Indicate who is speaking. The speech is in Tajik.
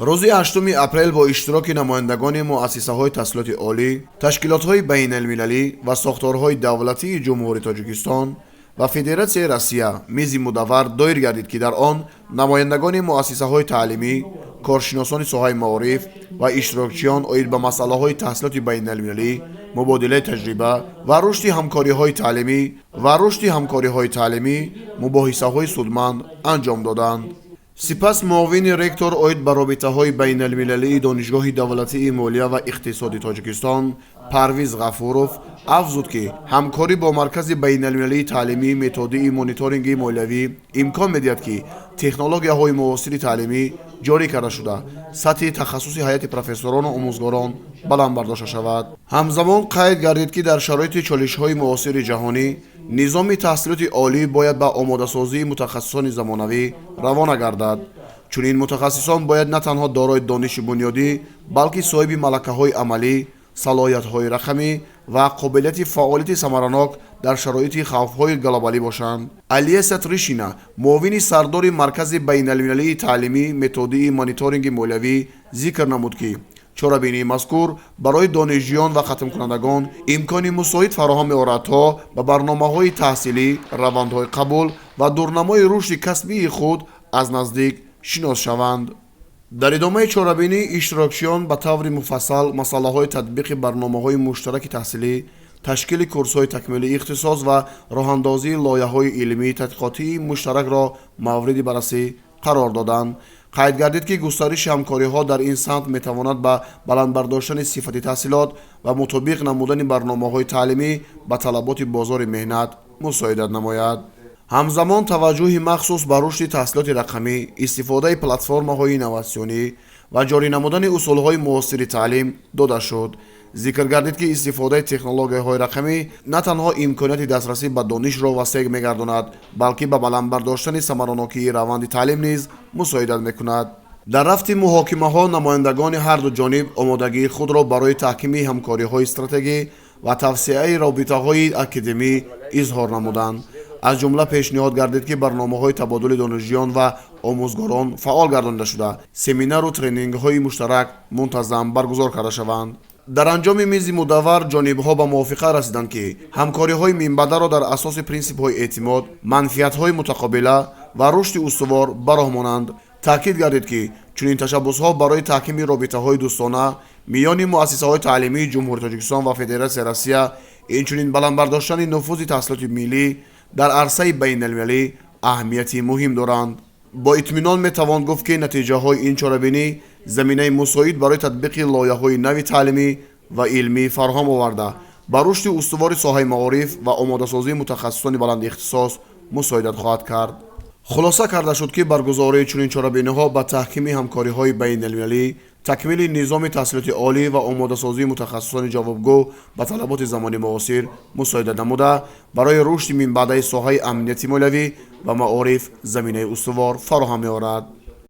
Speaker 1: рӯзи 8 апрел бо иштироки намояндагони муассисаҳои таҳсилоти олӣ, ташкилотҳои байналмилалӣ ва сохторҳои давлатии ҷумҳурии Тоҷикистон ва Федератсияи Россия мизи мудаввар доир гардид, ки дар он намояндагони муассисаҳои таълимӣ, коршиносони соҳаи маориф ва иштирокчиён оид ба масъалаҳои таҳсилоти байналмилалӣ, мубодилаи таҷриба ва рушди ҳамкориҳои таълимӣ мубоҳисаҳои судманд анҷом доданд. сипас муовини ректор оид ба робитаҳои байналмилалии донишгоҳи давлатии молия ва иқтисоди Тоҷикистон Парвиз Ғафуров афзуд, ки ҳамкорӣ бо маркази байналмилалии таълимӣ методии мониторинги молиявӣ имкон медиҳад, ки технологияҳои муосири таълимӣ ҷорӣ карда шуда сатҳи тахассуси ҳайати профессорону омӯзгорон баланд бардошта шавад. ҳамзамон қайд гардид, ки дар шароити чолишҳои муосири ҷаҳонӣ низоми таҳсилоти олӣ бояд ба омодасозии мутахассисони замонавӣ равона гардад. Чунин мутахассисон бояд на танҳо дорои дониши бунёдӣ, балки соҳиби малакаҳои амалӣ, салоҳиятҳои рақамӣ ва қобилияти фаъолияти самаранок дар шароити хавфҳои глобалӣ бошанд. Алия Сатришина, муовини сардори маркази байналмилалии таълимӣ методии мониторинги молиявӣ, зикр намуд, ки чорабинии мазкур барои донишҷӯён ва хатмкунандагон имкони мусоид фароҳам меорад, то ба барномаҳои таҳсилӣ, равандҳои қабул ва дурнамои рушди касбии худ аз наздик шинос шаванд. дар идомаи чорабинӣ иштирокчиён ба таври муфассал масъалаҳои татбиқи барномаҳои муштараки таҳсилӣ, ташкили курсҳои такмилии ихтисос ва роҳандозии лоиҳаҳои илмии тадқиқотии муштаракро мавриди баррасӣ қарор доданд. қайд гардид, ки густариши ҳамкориҳо дар ин самт метавонад ба баландбардоштани сифати таҳсилот ва мутобиқ намудани барномаҳои таълимӣ ба талаботи бозори меҳнат мусоидат намояд. ҳамзамон таваҷҷӯҳи махсус ба рушди таҳсилоти рақамӣ, истифодаи платформаҳои инноватсионӣ ва ҷорӣ намудани усулҳои муосири таълим дода шуд. зикр гардид, ки истифодаи технологияҳои рақамӣ на танҳо имконияти дастрасӣ ба донишро васеъ мегардонад, балки ба баландбардоштани самаранокии раванди таълим низ мусоидат мекунад. дар рафти муҳокимаҳо намояндагони ҳарду ҷониб омодагии худро барои таҳкими ҳамкориҳои стратегӣ ва тавсеаи робитаҳои академӣ изҳор намуданд. аз ҷумла пешниҳод гардид, ки барномаҳои табодули донишҷӯён ва омӯзгорон фаъол гардонида шуда, семинару тренингҳои муштарак мунтазам баргузор карда шаванд. дар анҷоми мизи мудаввар ҷонибҳо ба мувофиқа расиданд, ки ҳамкориҳои минбаъдаро дар асоси принсипҳои эътимод, манфиатҳои мутақобила ва рушди устувор бароҳ монанд. таъкид гардид, ки чунин ташаббусҳо барои таҳкими робитаҳои дӯстона миёни муассисаҳои таълимии ҷумҳурии Тоҷикистон ва Федератсияи Россия, инчунин баландбардоштани нуфузи таҳсилоти миллӣ дар арсаи байналмилалӣ аҳамияти муҳим доранд. бо итминон метавон гуфт, ки натиҷаҳои ин чорабинӣ заминаи мусоид барои татбиқи лоиҳаҳои нави таълимӣ ва илмӣ фароҳам оварда, ба рушди устувори соҳаи маориф ва омодасозии мутахассисони баландихтисос мусоидат хоҳад кард. хулоса карда шуд, ки баргузории чунин чорабиниҳо ба таҳкими ҳамкориҳои байналмилалӣ, такмили низоми таҳсилоти олӣ ва омодасозии мутахассисони ҷавобгӯ ба талаботи замони муосир мусоидат намуда, барои рушди минбаъдаи соҳаи амнияти молиявӣ ва маориф заминаи устувор фароҳам меорад.